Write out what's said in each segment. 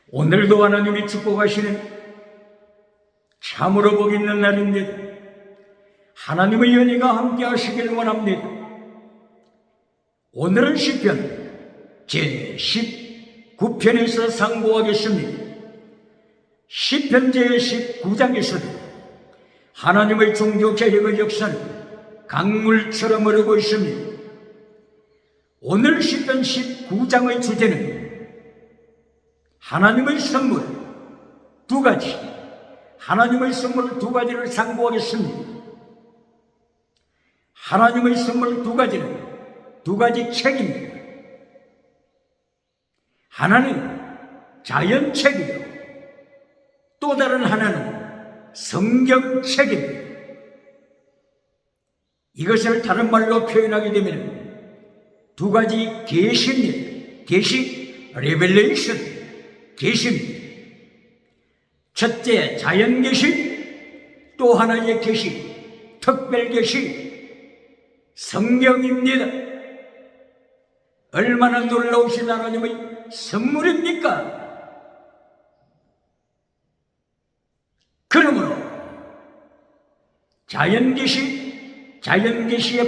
오늘도 하나님이 축복하시는 참으로 복 있는 날입니다. 하나님의 은혜가 함께 하시길 원합니다. 오늘은 시편 제19편에서 상고하겠습니다. 시편 제19장에서도 하나님의 종교 개혁의 역사는 강물처럼 흐르고 있습니다. 오늘 시편 19장의 주제는 하나님의 선물 두 가지, 하나님의 선물 두 가지를 상고하겠습니다. 하나님의 선물 두 가지는 두 가지 책입니다. 하나는 자연책이요, 또 다른 하나는 성경책입니다. 이것을 다른 말로 표현하게 되면 두 가지 계시입니다. 계시, 레벨레이션, 계시입니다. 첫째 자연계시, 또 하나의 계시, 특별계시, 성경입니다. 얼마나 놀라우신 하나님의 선물입니까? 그러므로 자연계시에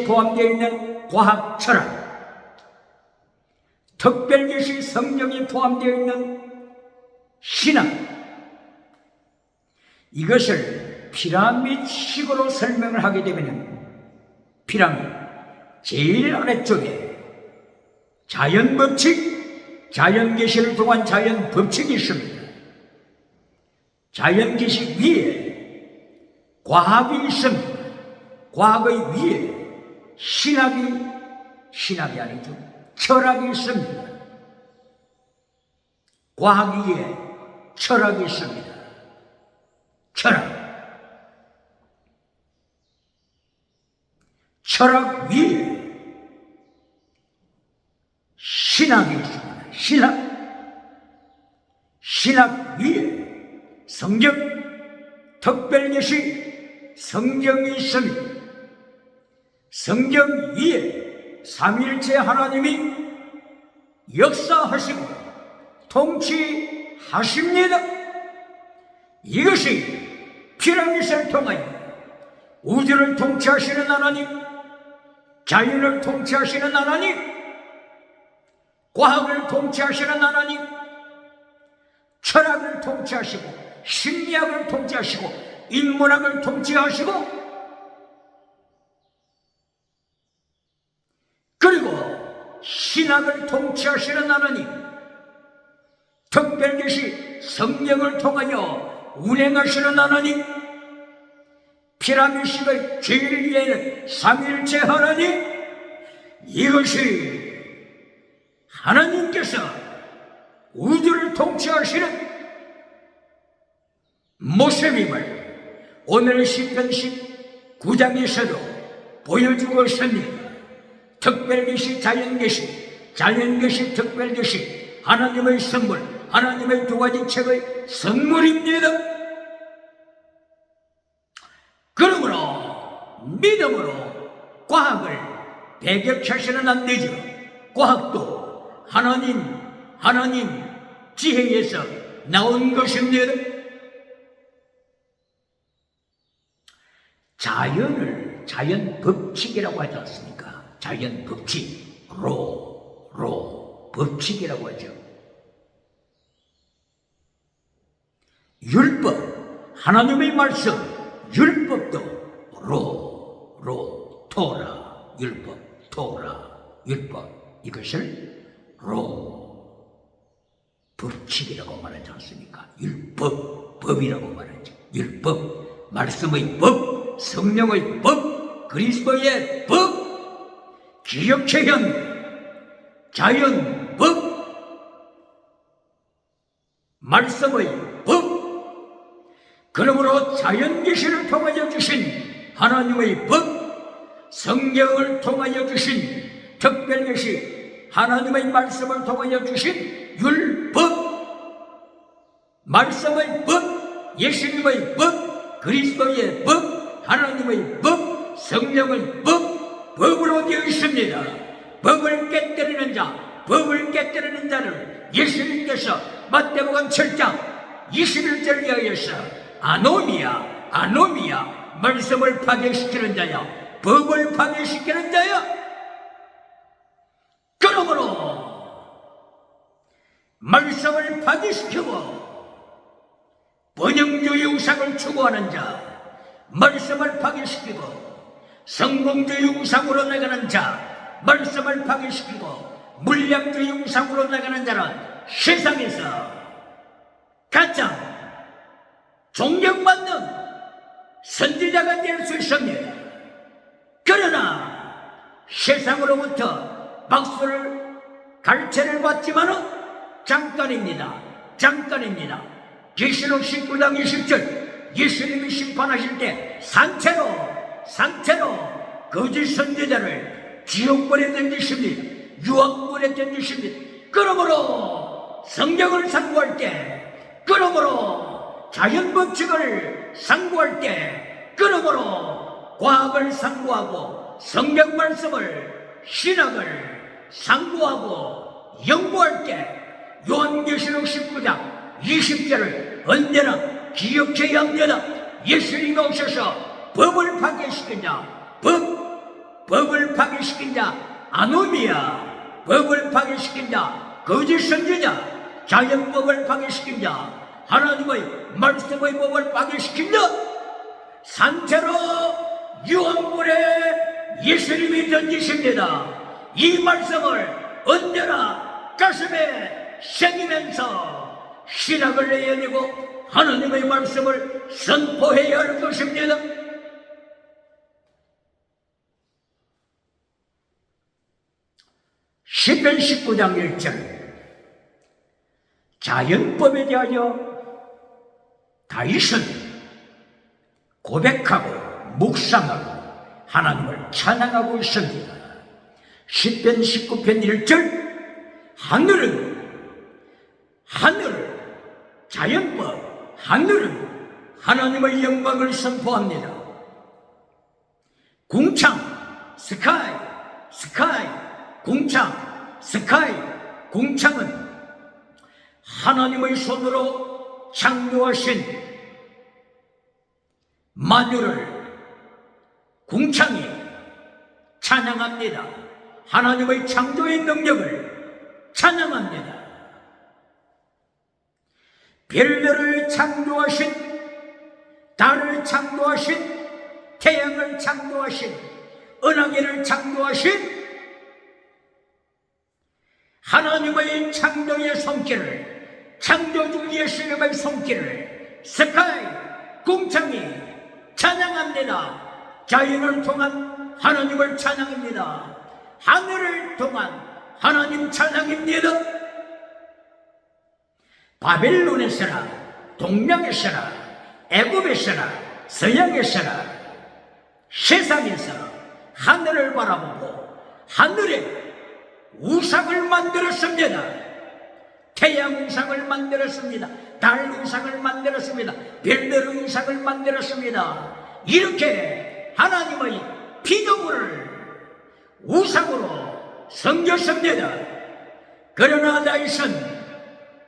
포함되어 있는 과학, 철학, 특별계시, 성경이 포함되어 있는 신학, 이것을 피라밋식으로 설명을 하게 되면 피라밋 제일 아래쪽에 자연법칙, 자연계시를 통한 자연법칙이 있습니다. 자연계시 위에 과학이 있습니다. 과학의 위에 신학이 아니죠, 철학이 있습니다. 과학 위에 철학이 있습니다. 철학 위에 신학이 있습니다. 신학 위에 성경, 특별계시, 성경이 있습니다. 성경 위에 삼위일체 하나님이 역사하시고 통치하십니다. 이것이 피라밋을 통하여 우주를 통치하시는 하나님, 자연을 통치하시는 하나님, 과학을 통치하시는 하나님, 철학을 통치하시고 심리학을 통치하시고 인문학을 통치하시고, 그리고 신학을 통치하시는 하나님, 특별계시 성경을 통하여 운행하시는 하나님, 피라밋식의 제일 위에는 삼위일체 하나님, 이것이 하나님께서 우주를 통치하시는 모습임을 오늘 시편 19장에서도 보여주고 있습니다. 특별계시, 자연계시, 특별계시, 하나님의 선물, 하나님의 두 가지 책의 선물입니다. 그러므로 믿음으로 과학을 배격하시는 안 되죠. 과학도 하나님 지혜에서 나온 것입니다. 자연 법칙이라고 하지 않습니까? 자연 법칙, 법칙이라고 하죠. 율법, 하나님의 말씀, 율법도 토라, 율법, 이것을 법칙이라고 말하지 않습니까? 법이라고 말하죠. 율법, 말씀의 법, 성령의 법, 그리스도의 법, 기억체현, 자연법, 말씀의 법. 그러므로 자연계시를 통하여 주신 하나님의 법, 성경을 통하여 주신 특별계시, 하나님의 말씀을 통하여 주신 율법, 말씀의 법, 예수님의 법, 그리스도의 법, 하나님의 법, 성령의 법으로 되어 있습니다. 법을 깨뜨리는 자를 예수님께서 마태복음 7장 21절 이하에서 아노미야 아노미야 말씀을 파괴시키는 자야 법을 파괴시키는 자야. 그러므로 말씀을 파괴시키고 번영주의 우상을 추구하는 자, 말씀을 파괴시키고 성공주의 우상으로 나가는 자, 말씀을 파괴시키고 물량주의 우상으로 나가는 자는 세상에서 가장 존경받는 선지자가 될 수 있습니다. 그러나 세상으로부터 박수를 갈채를 받지만은 잠깐입니다. 잠깐입니다. 계시록 19장 20절 예수님이 심판하실 때 산채로 거짓 선지자를 지옥불에 던지십니다. 유황불에 던지십니다. 그러므로 성경을 상고할 때, 그러므로 자연법칙을 상고할 때, 그러므로 과학을 상고하고 성경 말씀을 신학을 상고하고 연구할 때 요한계시록 19장 20절을 언제나 기억해야 합니다. 예수님이 오셔서 법을 파괴시킨 자, 법을 파괴시킨 자, 아노미야, 법을 파괴시킨 자, 거짓 선지자, 자연법을 파괴시킨 자, 하나님의 말씀의 법을 파괴시킨 자, 산채로 유황불에 예수님이 던지십니다. 이 말씀을 언제나 가슴에 새기면서 신학을 내야 되고 하나님의 말씀을 선포해야 할 것입니다. 시편 19장 1절 자연법에 대하여 다윗은 고백하고 묵상하고 하나님을 찬양하고 있습니다. 시편 19편 1절 하늘은 자연법, 하늘은 하나님의 영광을 선포합니다. 궁창, 스카이, 궁창, 스카이, 궁창은 하나님의 손으로 창조하신 만유를 궁창이 찬양합니다. 하나님의 창조의 능력을 찬양합니다. 별들을 창조하신, 달을 창조하신, 태양을 창조하신, 은하계를 창조하신 하나님의 창조의 손길을, 창조주 예수님의 손길을 스카이, 궁창이 찬양합니다. 자연을 통한 하나님을 찬양합니다. 하늘을 통한 하나님 찬양입니다. 바벨론에서나 동양에서나 애굽에서나 서양에서나 세상에서 하늘을 바라보고 하늘에 우상을 만들었습니다. 태양 우상을 만들었습니다. 달 우상을 만들었습니다. 별들 우상을 만들었습니다. 이렇게 하나님의 피조물을 우상으로 섬겼습니다. 그러나 다윗은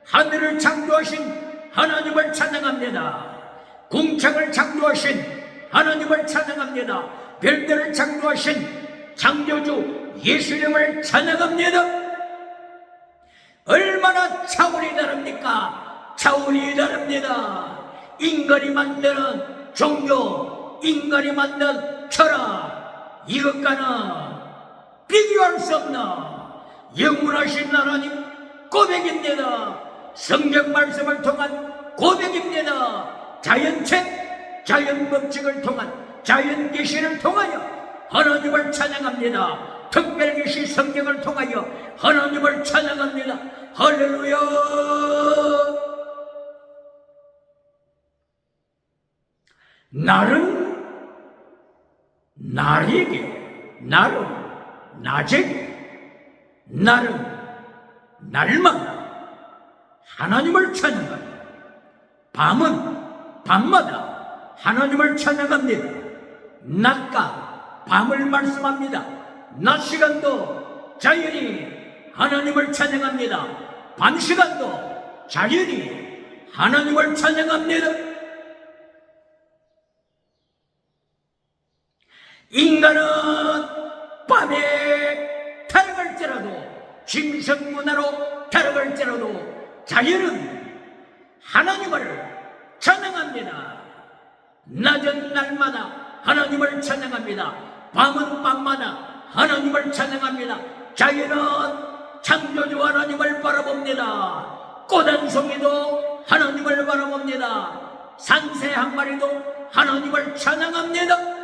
하늘을 창조하신 하나님을 찬양합니다. 궁창을 창조하신 하나님을 찬양합니다. 별들을 창조하신 창조주 예수님을 찬양합니다. 얼마나 차원이 다릅니까? 차원이 다릅니다. 인간이 만드는 종교, 인간이 만든 철학, 이것과는 비교할 수 없는 영원하신 하나님 고백입니다. 성경 말씀을 통한 고백입니다. 자연책, 자연법칙을 통한 자연계시를 통하여 하나님을 찬양합니다. 특별계시 성경을 통하여 하나님을 찬양합니다. 할렐루야. 날은 날에게, 날은 낮에게, 날은 날마다 하나님을 찬양합니다. 밤은 밤마다 하나님을 찬양합니다. 낮과 밤을 말씀합니다. 낮 시간도 자연히 하나님을 찬양합니다. 밤 시간도 자연히 하나님을 찬양합니다. 인간은 밤에 타락할지라도, 짐승문화로 타락할지라도 자연은 하나님을 찬양합니다. 낮은 날마다 하나님을 찬양합니다. 밤은 밤마다 하나님을 찬양합니다. 자연은 창조주 하나님을 바라봅니다. 꽃 한 송이도 하나님을 바라봅니다. 산새 한 마리도 하나님을 찬양합니다.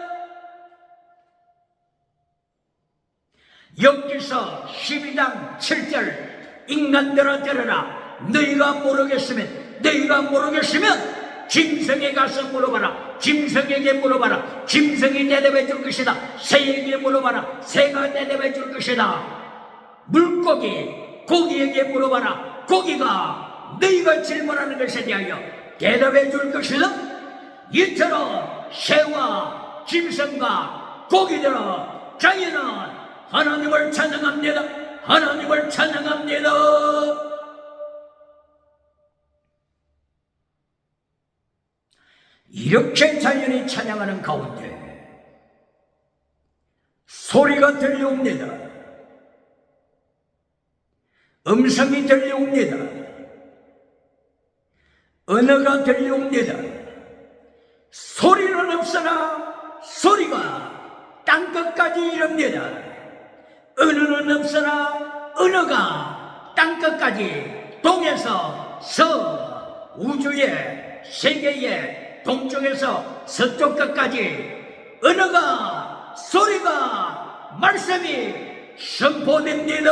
욥기서 12장 7절 인간들아 들으라. 너희가 모르겠으면 짐승에 가서 물어봐라. 짐승에게 물어봐라. 짐승이 대답해 줄 것이다. 새에게 물어봐라. 새가 대답해 줄 것이다. 물고기, 고기에게 물어봐라. 고기가 너희가 질문하는 것에 대하여 대답해 줄 것이다. 이처럼 새와 짐승과 고기들은, 자연은 하나님을 찬양합니다. 하나님을 찬양합니다. 이렇게 자연이 찬양하는 가운데 소리가 들려옵니다. 음성이 들려옵니다. 언어가 들려옵니다. 소리는 없으나 소리가 땅끝까지 이릅니다. 언어는 없으나 언어가 땅끝까지, 동에서 서, 우주의 세계의 동쪽에서 서쪽 끝까지 언어가, 소리가, 말씀이 선포됩니다.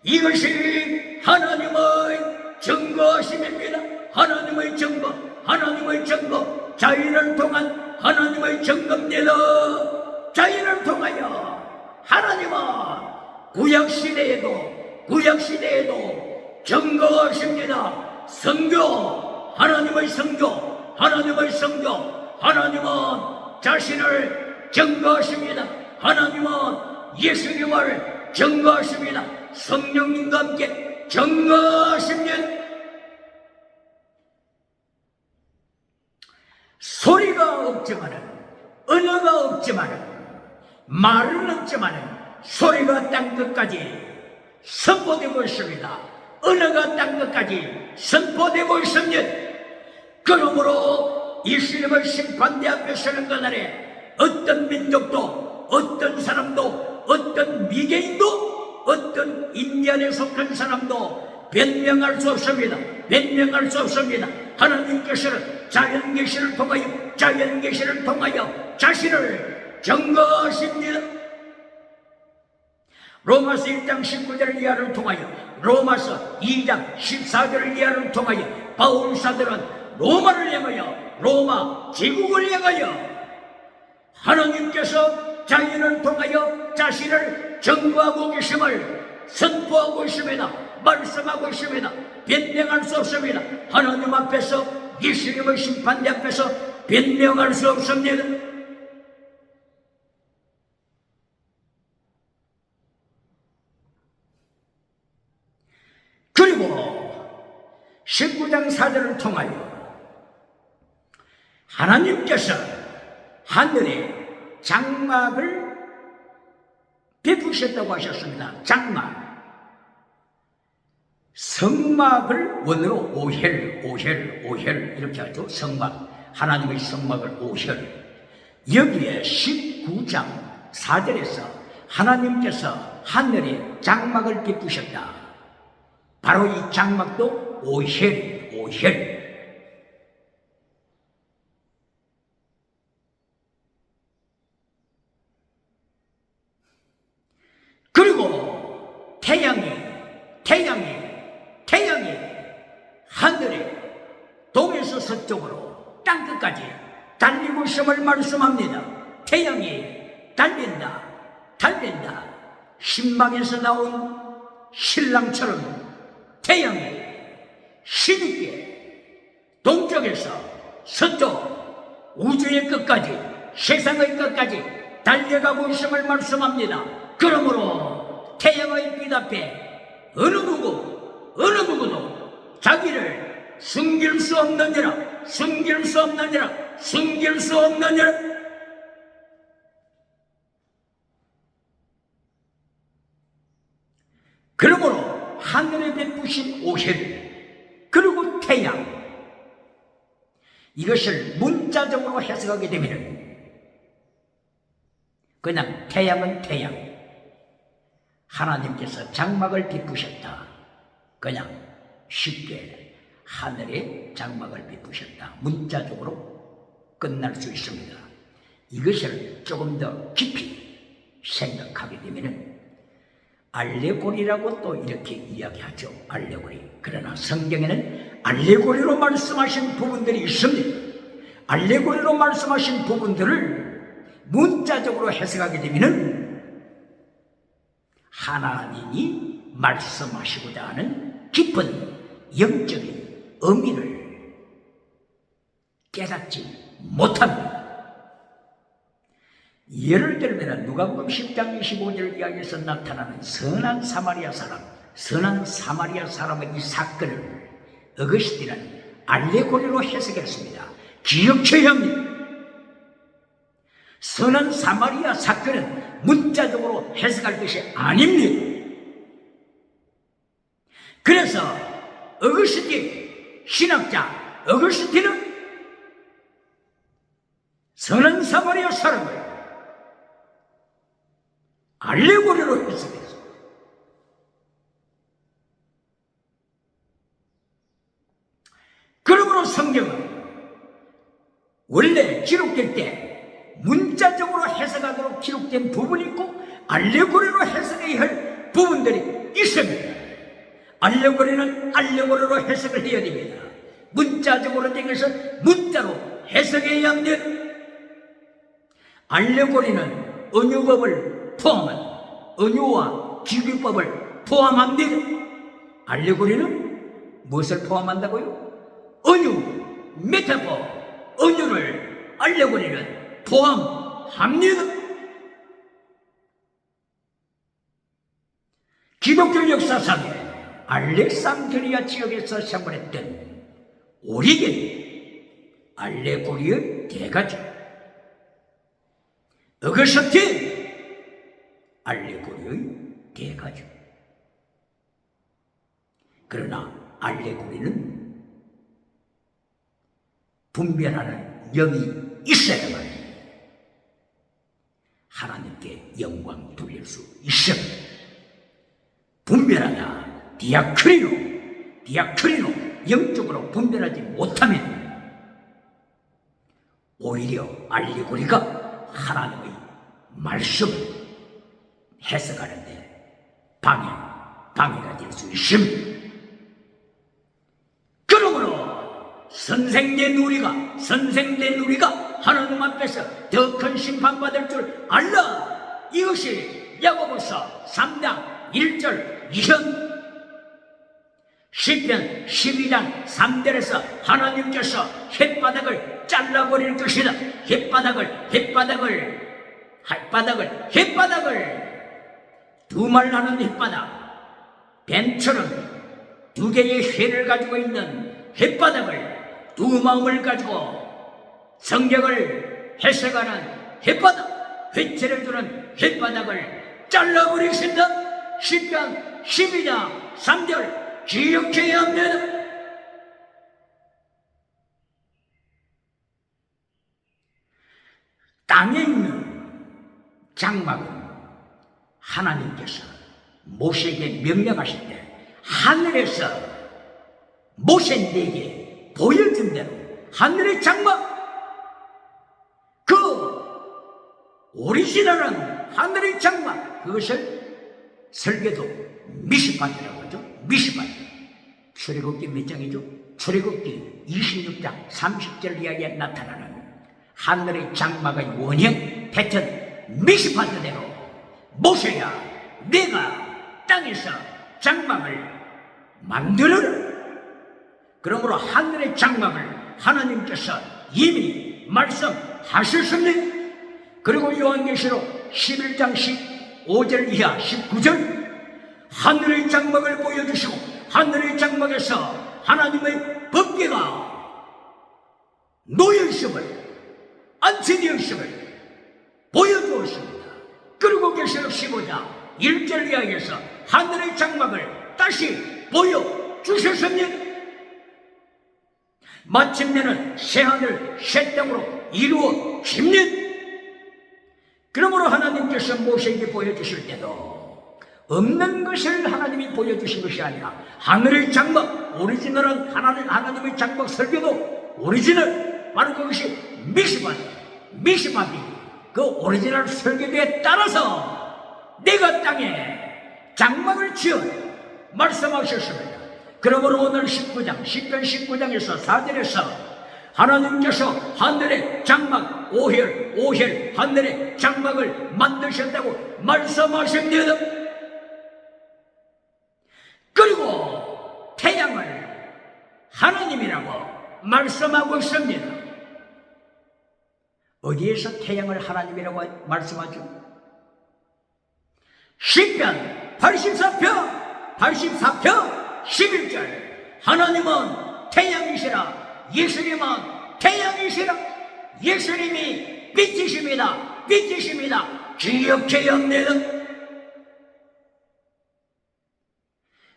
이것이 하나님의 증거심입니다. 하나님의 증거, 하나님의 증거, 자연을 통한 하나님의 증거입니다. 자연을 통하여 하나님은 구약시대에도 증거하십니다. 성교, 하나님의 성교, 하나님의 성교. 하나님은 자신을 증거하십니다. 하나님은 예수님을 증거하십니다. 성령님과 함께 증거하십니다. 소리가 없지만은, 언어가 없지만은, 말은 없지만은 소리가 땅끝까지 선포되고 있습니다. 언어가 땅끝까지 선포되고 있습니다. 그러므로 예수님의 심판대 앞에 서는 그날에 어떤 민족도, 어떤 사람도, 어떤 미개인도, 어떤 인간에 속한 사람도 변명할 수 없습니다. 변명할 수 없습니다. 하나님께서는 자연계시를 통하여 자신을 증거하십니다. 로마서 1장 19절 이하를 통하여, 로마서 2장 14절 이하를 통하여 바울사들은 로마를 향하여, 로마 제국을 향하여 하나님께서 자연을 통하여 자신을 증거하고 계심을 선포하고 있습니다. 말씀하고 있습니다. 변명할 수 없습니다. 하나님 앞에서, 예수님의 심판대 앞에서 변명할 수 없습니다. 그리고 19장 4절을 통하여 하나님께서 하늘에 장막을 베푸셨다고 하셨습니다. 장막. 성막을 원어로 오헬 이렇게 하죠. 성막. 하나님의 성막을 오헬. 여기에 19장 4절에서 하나님께서 하늘에 장막을 베푸셨다. 바로 이 장막도 오헬. 그리고 태양이 하늘에 동에서 서쪽으로 땅끝까지 달리고 있음을 말씀합니다. 태양이 달린다. 신방에서 나온 신랑처럼 태양이 힘있게 동쪽에서 서쪽, 우주의 끝까지, 세상의 끝까지 달려가고 있음을 말씀합니다. 그러므로 태양의 빛 앞에 어느 누구도 자기를 숨길 수 없느니라. 숨길 수 없느니라. 숨길 수 없느니라. 그러므로 하늘에 베푸신 오ሄ를 그리고 태양, 이것을 문자적으로 해석하게 되면 그냥 태양은 태양, 하나님께서 장막을 베푸셨다. 그냥 쉽게 하늘에 장막을 베푸셨다. 문자적으로 끝날 수 있습니다. 이것을 조금 더 깊이 생각하게 되면 알레고리라고 또 이렇게 이야기하죠. 알레고리. 그러나 성경에는 알레고리로 말씀하신 부분들이 있습니다. 알레고리로 말씀하신 부분들을 문자적으로 해석하게 되면 하나님이 말씀하시고자 하는 깊은 영적인 의미를 깨닫지 못합니다. 예를 들면 누가복음 10장 25절 이야기에서 나타나는 선한 사마리아 사람의 이 사건을 어거스틴은 알레고리로 해석했습니다. 기억해야 합니다. 선한 사마리아 사건은 문자적으로 해석할 것이 아닙니다. 그래서 어거스틴 신학자 어거스틴은 선한 사마리아 사람을 알레고리로 해석했어. 그러므로 성경은 원래 기록될 때 문자적으로 해석하도록 기록된 부분이 있고 알레고리로 해석해야 할 부분들이 있습니다. 알레고리는 알레고리로 해석을 해야 됩니다. 문자적으로 된 것은 문자로 해석해야 합니다. 알레고리는 은유법을 포함한 은유와 기교법을 포함합니다. 알레고리는 무엇을 포함한다고요? 은유, 메타포, 은유를 알레고리는 포함합니다. 기독교 역사상에 알렉산드리아 지역에서 생활했던 오리겐, 알레고리의 대가죠. 어거스틴, 알레고리의 대가죠. 그러나 알레고리는 분별하는 영이 있어야만 하나님께 영광 돌릴 수 있습니다. 분별하다, 디아크리노 영적으로 분별하지 못하면 오히려 알레고리가 하나님의 말씀을 해석하는데 방해가 될 수 있습니다. 그러므로 선생된 우리가 하나님 앞에서 더 큰 심판받을 줄 알라. 이것이 야고보서 3장 1절 2절, 시편 12장 3절에서 하나님께서 햇바닥을 잘라버릴 것이다. 햇바닥을 두말나는 햇바닥, 뱀처럼 두 개의 쇠를 가지고 있는 햇바닥을, 두 마음을 가지고 성경을 해석하는 햇바닥, 회체를 두는 햇바닥을 잘라버리신다. 시편 12장 3절 기억해야 합니다. 땅에 있는 장막은 하나님께서 모세에게 명령하실 때 하늘에서 모세에게 보여준 대로 하늘의 장막, 그 오리지널한 하늘의 장막, 그것을 설계도 미시판이라고 하죠. 미시판. 출애굽기 몇 장이죠? 출애굽기 26장 30절 이야기에 나타나는 하늘의 장막의 원형 패턴 미시판대로 모세야, 내가 땅에서 장막을 만들어라. 그러므로 하늘의 장막을 하나님께서 이미 말씀하셨습니다. 그리고 요한계시록 11장 15절 이하 19절, 하늘의 장막을 보여주시고 하늘의 장막에서 하나님의 법궤가 놓여있음을, 안치되었음을 보여주었습니다. 그리고 계시록 15장 1절 이하에서 하늘의 장막을 다시 보여주셨습니다. 마침내는 새하늘 새 땅으로 이루어집니다. 그러므로 하나님께서 모세에게 보여주실 때도 없는 것을 하나님이 보여주신 것이 아니라 하늘의 장막, 오리지널한 하나님의 장막 설교도 오리지널, 바로 그것이 미시마비 그 오리지널 설교에 따라서 내가 땅에 장막을 지어 말씀하셨습니다. 그러므로 오늘 19장, 시편 19장에서 4절에서 하나님께서 하늘의 장막, 오헬 하늘의 장막을 만드셨다고 말씀하십니다. 그리고 태양을 하나님이라고 말씀하고 있습니다. 어디에서 태양을 하나님이라고 말씀하죠? 시편 84편 11절 하나님은 태양이시라, 예수님은 태양이시라, 예수님이 빛이십니다. 기억해야 합니다.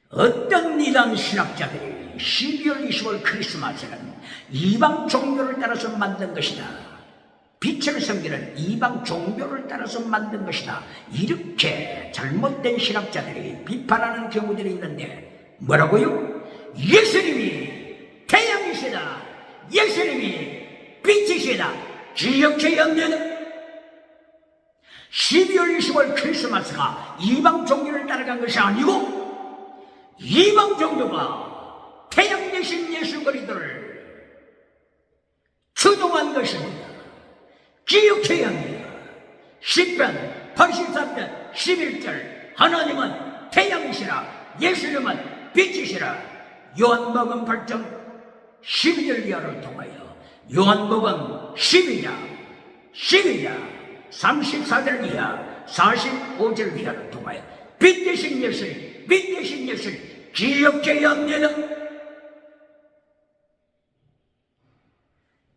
어떤 이단 신학자들이 12월 20일 크리스마스는 이방 종교를 따라서 만든 것이다, 빛을 섬기는 이방 종교를 따라서 만든 것이다, 이렇게 잘못된 신학자들이 비판하는 경우들이 있는데 뭐라고요? 예수님이 태양이시다, 예수님이 빛이시다, 기억해야 합니다. 12월 20일 크리스마스가 이방 종교를 따라간 것이 아니고 이방 종교가 태양 대신 예수 그리스도를 추종한 것입니다. 기억해야 합니다. 시편 84편 11절 하나님은 태양이시라, 예수님은 빛이시라. 요한복음 8장 12절 이하를 통하여 요한복음 12장 34절 이하 45절 이하를 통하여 빛 대신 예수님 기억해야 합니다.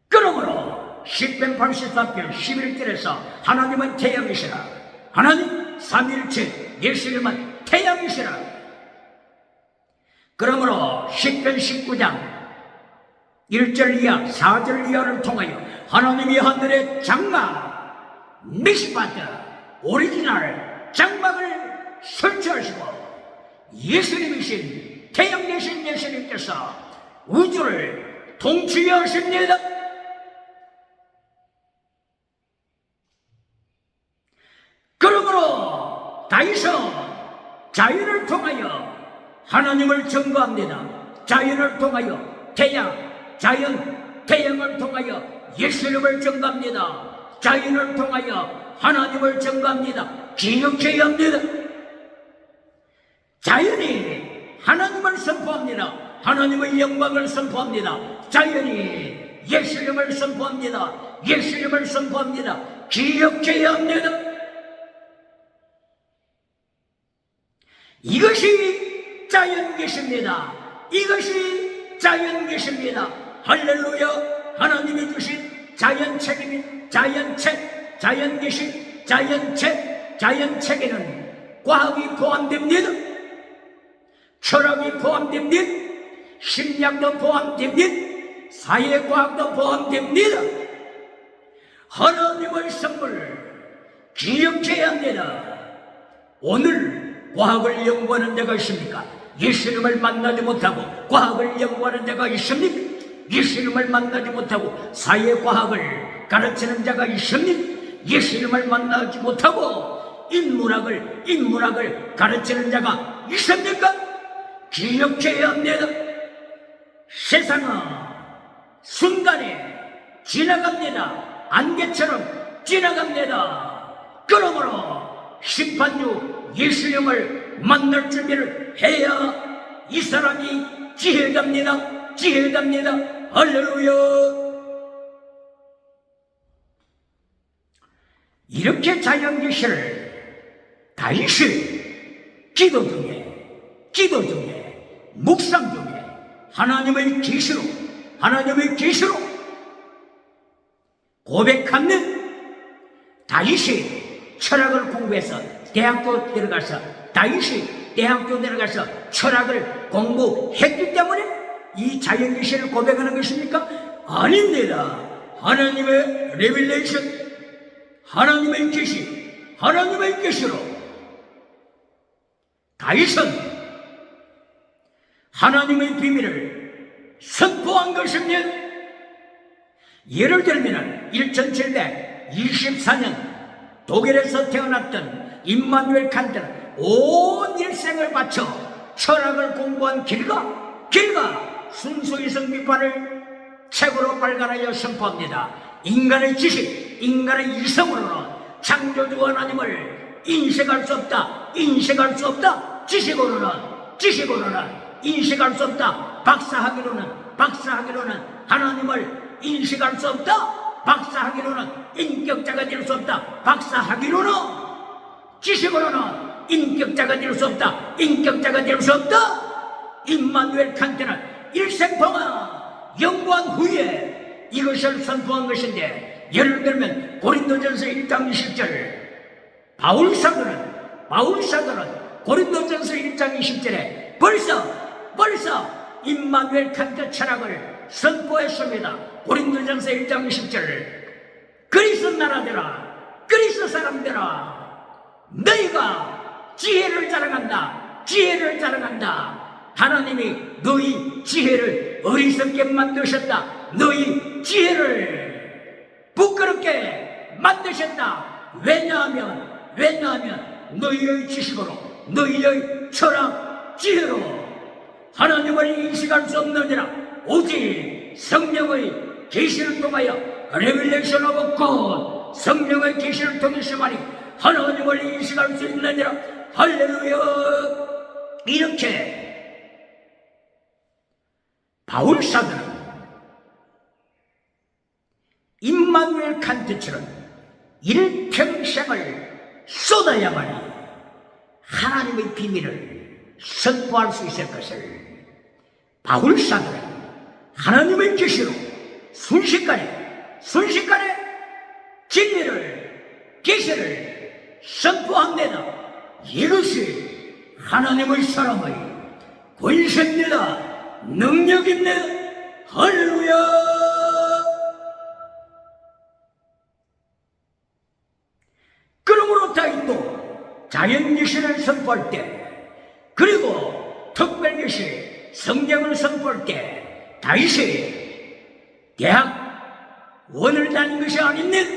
그러므로 시편 84편 11절에서 하나님은 태양이시라, 하나님 삼일체 예수님은 태양이시라. 그러므로 시편 19장 1절 이하 4절 이하를 통하여 하나님이 하늘의 장막 미시바트 오리지널 장막을 설치하시고 예수님이신 태양 대신 예수님께서 우주를 통치하십니다. 그러므로 다윗은 자연을 통하여 하나님을 증거합니다. 자연을 통하여 태양을 통하여 예수님을 증거합니다. 자연을 통하여 하나님을 증거합니다. 기억해야 합니다. 자연이 하나님을 선포합니다. 하나님의 영광을 선포합니다. 자연이 예수님을 선포합니다. 예수님을 선포합니다. 기억해야 합니다. 이것이 자연계십니다. 이것이 자연계십니다. 할렐루야. 하나님이 주신 자연책입니다. 자연계시, 자연책에는 과학이 포함됩니다. 철학이 포함됩니다. 심리학도 포함됩니다. 사회과학도 포함됩니다. 하나님의 선물 기억해야 합니다. 오늘 과학을 연구하는 자가 있습니까? 예수님을 만나지 못하고 과학을 연구하는 자가 있습니까? 예수님을 만나지 못하고 사회과학을 가르치는 자가 있습니까? 예수님을 만나지 못하고 인문학을 가르치는 자가 있습니까? 기억해야 합니다. 세상은 순간에 지나갑니다. 안개처럼 지나갑니다. 그러므로 심판주 예수님을 만날 준비를 해야 이 사람이 지혜답니다. 할렐루야. 이렇게 자연계시를 다윗이 기도 중에 기도 중에, 묵상 중에 하나님의 계시로 고백하는 다윗이 철학을 공부해서 대학교 들어가서 철학을 공부했기 때문에 이 자연계시를 고백하는 것입니까? 아닙니다. 하나님의 레빌레이션, 하나님의 계시로 다윗은 하나님의 비밀을 선포한 것입니다. 예를 들면 1724년 독일에서 태어났던 임마누엘 칸트는 온 일생을 바쳐 철학을 공부한 결과 순수이성 비판을 책으로 발간하여 선포합니다. 인간의 지식, 인간의 이성으로는 창조주 하나님을 인식할 수 없다. 지식으로는 인식할 수 없다. 박사학위로는 하나님을 인식할 수 없다. 박사학위로는 인격자가 될 수 없다. 박사학위로는 지식으로는 인격자가 될 수 없다. 임마누엘 칸트는 일생 동안 연구한 후에 이것을 선포한 것인데, 예를 들면 고린도전서 1장 20절 바울 사도는 고린도전서 1장 20절에 벌써 임마누엘 칸트 철학을 선포했습니다. 고린도전서 1장 20절 그리스 나라들아, 그리스 사람들아, 너희가 지혜를 자랑한다. 하나님이 너희 지혜를 어리석게 만드셨다. 너희 지혜를 부끄럽게 만드셨다. 왜냐하면 너희의 지식으로, 너희의 철학 지혜로 하나님을 인식할 수 없느니라. 오직 성령의 계시를 통하여 레벨레이션 오브 갓, 성령의 계시를 통해서만이 하나님을 인식할 수 있느니라. 할렐루야. 이렇게 바울 사도는 임마누엘 칸트처럼 일평생을 쏟아야만이 하나님의 비밀을 선포할 수 있을 것을 바울 사도는 하나님의 계시로 순식간에 진리를, 계시를 선포합니다. 이것이 하나님의 사람의 권세입니다. 능력입니다. 할렐루야. 그러므로 다윗도 자연계시를 선포할 때, 그리고 특별계시 성경을 선포할 때 다윗이 대학원을 다닌 것이 아닙니다.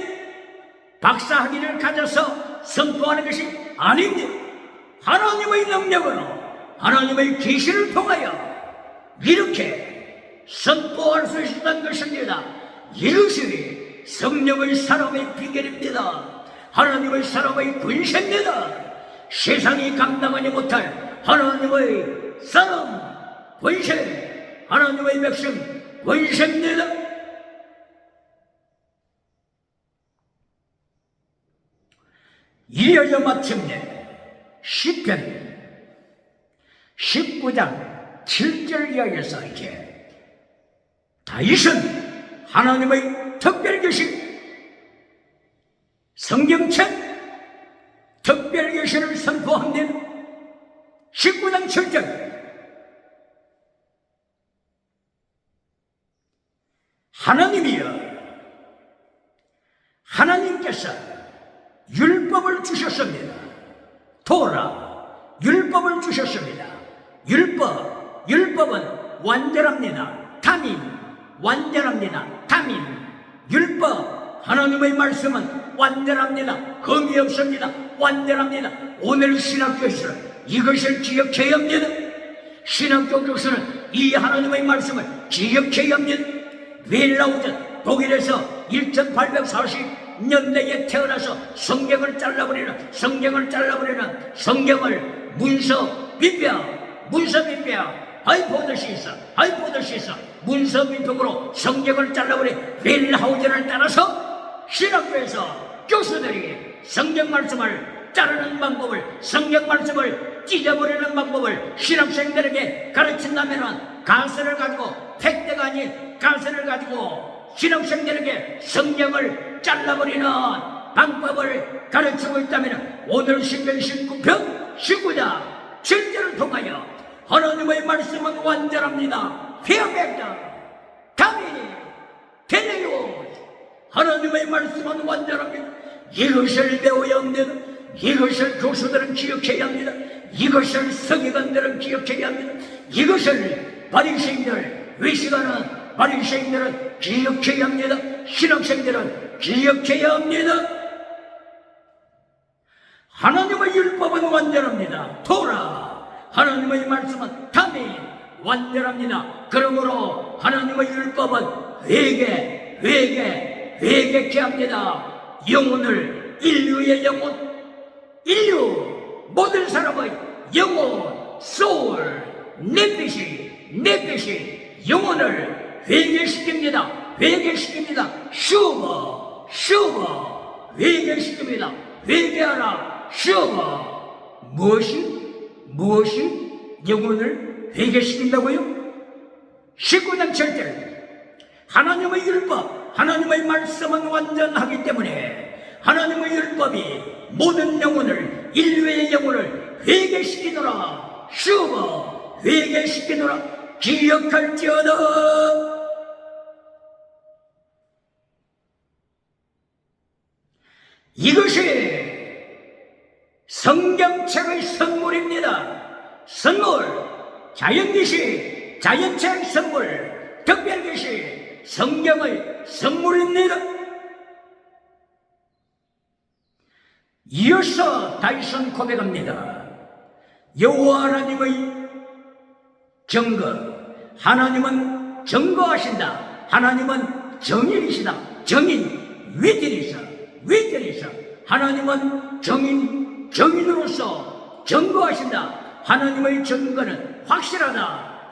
박사학위를 가져서 선포하는 것이 아닙니다. 하나님의 능력으로, 하나님의 계시를 통하여 이렇게 선포할 수 있었던 것입니다. 이것이 성령의 사람의 비결입니다. 하나님의 사람의 권세입니다. 세상이 감당하지 못할 하나님의 사람 권세, 하나님의 백성 권세입니다. 이어져 마침내 시편 19장 7절 이하에서 이제 다윗은 하나님의 특별계시, 성경책 특별계시를 선포합니다. 19장 7절 하나님이여, 하나님께서 율법을 주셨습니다. 토라, 율법을 주셨습니다. 율법은 완전합니다. 담임, 완전합니다. 담임, 율법, 하나님의 말씀은 완전합니다. 흠이 없습니다. 완전합니다. 오늘 신학교에서는 이것을 기억해야 합니다. 신학교 교수는 이 하나님의 말씀을 기억해야 합니다. 윌라우전 독일에서 1840년대에 태어나서 성경을 잘라버리는 성경을 문서 비벼 하이포드시스 문서 비평으로 성경을 잘라버린 윌하우전을 따라서 신학교에서 교수들이 성경 말씀을 자르는 방법을, 성경 말씀을 찢어버리는 방법을 신학생들에게 가르친다면 가설을 가지고, 택대가 아닌 가설을 가지고 신학생들에게 성경을 잘라버리는 방법을 가르치고 있다면 오늘 시편 19편 19장 7절을 통하여 하나님의 말씀은 완전합니다. 페어펙트 다민이 텔레요. 하나님의 말씀은 완전합니다. 이것을 배워야 합니다. 이것을 교수들은 기억해야 합니다. 이것을 서기관들은 기억해야 합니다. 이것을 바리새인들, 외식하는 바리새인들은 기억해야 합니다. 신학생들은 기억해야 합니다. 하나님의 율법은 완전합니다. 토라, 하나님의 말씀은 다민 완전합니다. 그러므로 하나님의 율법은 회개케 합니다. 영혼을, 인류의 영혼, 인류 모든 사람의 영혼, 소울, 내빛이 영혼을 회개시킵니다. 슈버 회개시킵니다. 회개하라. 슈버 무엇이 영혼을 회개시킨다고요? 19장 7절 하나님의 율법, 하나님의 말씀은 완전하기 때문에 하나님의 율법이 모든 영혼을, 인류의 영혼을 회개시키노라. 슈버 회개시키노라. 기억할지어다. 이것이 성경책의 선물입니다. 선물, 자연계시, 자연책 선물, 특별계시, 성경의 선물입니다. 이어서 다윗은 고백합니다. 여호와 하나님의 증거, 하나님은 증거하신다. 하나님은 정인이시다. 정인, 위트니스. 하나님은 정인으로서 증거하신다. 하나님의 증거는 확실하다.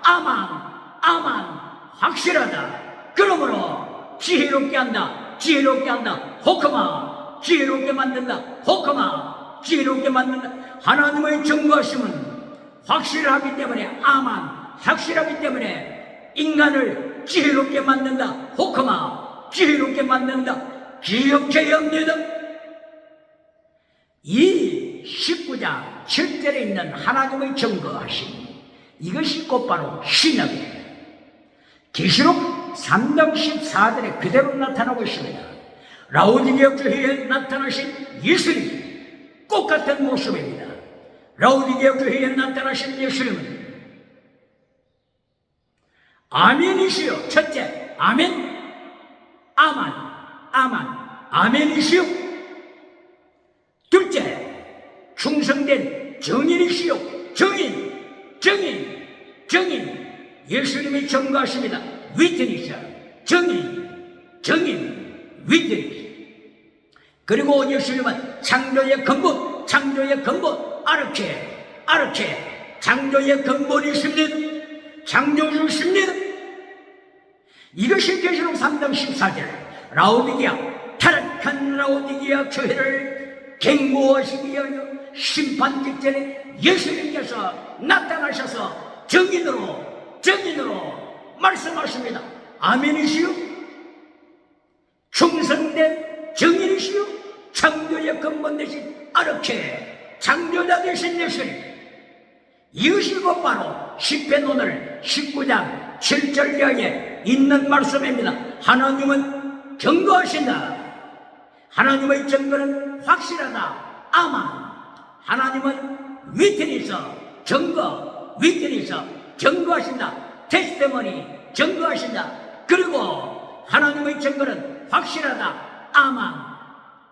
아만, 확실하다. 그러므로 지혜롭게 한다. 호크마, 지혜롭게 만든다. 하나님의 증거하심은 확실하기 때문에, 확실하기 때문에 인간을 지혜롭게 만든다. 호크마, 지혜롭게 만든다. 기억해야 합니다. 이 19장 7절에 있는 하나님의 증거하심, 이것이 곧바로 신약이에요. 계시록 3장 14절에 그대로 나타나고 있습니다. 라오디게아 교회에 나타나신 예수님, 똑같은 모습입니다. 라오디게아 교회에 나타나신 예수님은 아멘이시요. 첫째, 아멘, 아멘이시요. 둘째, 충성된 정인이시요. 정인. 예수님이 증거하십니다. 위트니스, 정인, 위트니스. 그리고 예수님은 창조의 근본, 아르케, 창조의 근본이십니다. 창조주십니다. 이것이 계시록 3장 14절 라오디게아, 타락한 라오디게아 교회를 경고하시기 위하여 심판 직전에 예수님께서 나타나셔서 정인으로 말씀하십니다. 아멘이시요. 충성된 정인이시요. 창조의 근본 되신 아르케, 창조자 되신 예수님. 이것이 곧바로 시편 오늘 19장 7절경에 있는 말씀입니다. 하나님은 증거하신다. 하나님의 증거는 확실하다. 하나님은 위트니스, 증거하신다. 테스티머니, 증거하신다. 그리고 하나님의 증거는 확실하다.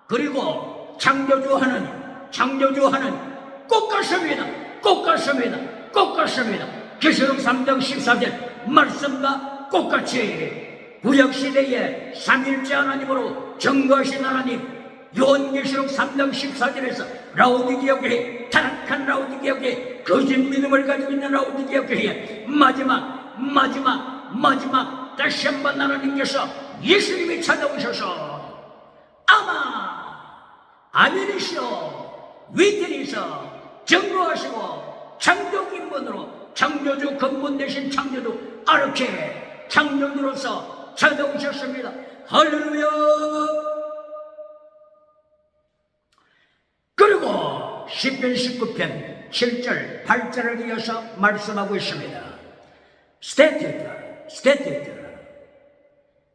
그리고 창조주 하나님 꼭 같습니다. 계시록 3장 14절 말씀과 똑같이 구약시대에 삼일째 하나님으로 증거하신 하나님, 요한계시록 3장 14절에서 라오디게아 교회, 타락한 라오디게아 교회, 거짓 믿음을 가지고 있는 라오디게아 교회, 마지막 다시 한번 하나님께서 예수님이 찾아오셔서 아멘이시오, 위트니스, 증거하시고 창조 근본으로 창조주 근본 대신 창조주 아르케 창조주로서 찾아오셨습니다. 할렐루야. 그리고 시편 19편 7절 8절을 이어서 말씀하고 있습니다. 스테티드